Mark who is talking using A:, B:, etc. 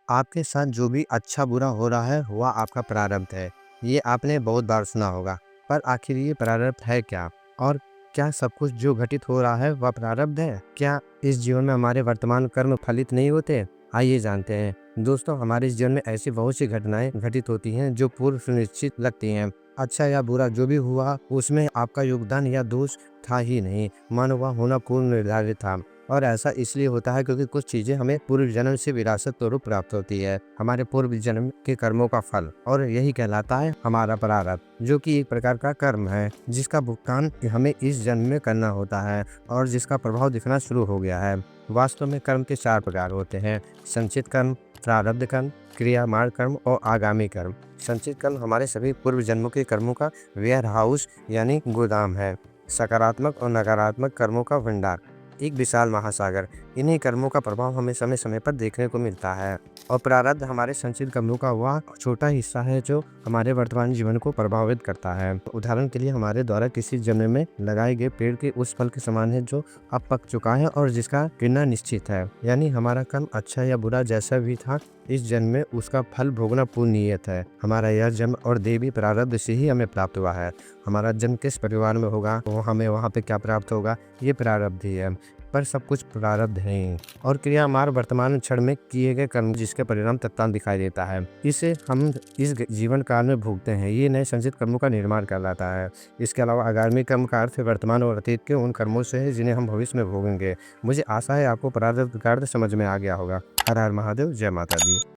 A: आपके साथ जो भी अच्छा बुरा हो रहा है वह आपका प्रारब्ध है। ये आपने बहुत बार सुना होगा। पर आखिर ये प्रारब्ध है क्या? और क्या सब कुछ जो घटित हो रहा है वह प्रारब्ध है? क्या इस जीवन में हमारे वर्तमान कर्म फलित नहीं होते? आइए जानते हैं। दोस्तों, हमारे इस जीवन में ऐसी बहुत सी घटनाएं घटित होती हैं जो पूर्व सुनिश्चित लगती हैं। अच्छा या बुरा जो भी हुआ उसमें आपका योगदान या दोष था ही नहीं, मानो वह होना पूर्व निर्धारित था। और ऐसा इसलिए होता है क्योंकि कुछ चीज़ें हमें पूर्व जन्म से विरासत स्वरूप प्राप्त होती है, हमारे पूर्व जन्म के कर्मों का फल, और यही कहलाता है हमारा प्रारब्ध, जो कि एक प्रकार का कर्म है जिसका भुगतान हमें इस जन्म में करना होता है और जिसका प्रभाव दिखना शुरू हो गया है। वास्तव में कर्म के 4 प्रकार होते हैं: संचित कर्म, प्रारब्ध कर्म, क्रियामाण कर्म और आगामी कर्म। संचित कर्म हमारे सभी पूर्व जन्मों के कर्मों का वेयर हाउस यानी गोदाम है। सकारात्मक और नकारात्मक कर्मों का भंडार, एक विशाल महासागर। इन्हीं कर्मों का प्रभाव हमें समय समय पर देखने को मिलता है। और प्रारब्ध हमारे संचित कर्मों का वह छोटा हिस्सा है जो हमारे वर्तमान जीवन को प्रभावित करता है। उदाहरण के लिए हमारे द्वारा किसी जन्म में लगाए गए पेड़ के उस फल के समान है जो अब पक चुका है और जिसका गिरना निश्चित है। यानी हमारा कर्म अच्छा या बुरा जैसा भी था, इस जन्म में उसका फल भोगना पूर्ण नियत है। हमारा यह जन्म और देवी प्रारब्ध से ही हमें प्राप्त हुआ है। हमारा जन्म किस परिवार में होगा, वो हमें वहाँ पे क्या प्राप्त होगा, ये प्रारब्ध ही है। पर सब कुछ प्रारब्ध है। और क्रिया हमारे वर्तमान क्षण में किए गए कर्म जिसके परिणाम तत्काल दिखाई देता है, इसे हम इस जीवन काल में भोगते हैं। ये नए संचित कर्मों का निर्माण कहलाता है। इसके अलावा आगामी कर्म का अर्थ वर्तमान और अतीत के उन कर्मों से है जिन्हें हम भविष्य में भोगेंगे। मुझे आशा है आपको प्रारब्ध का अर्थ समझ में आ गया होगा। हर हर महादेव, जय माता दी।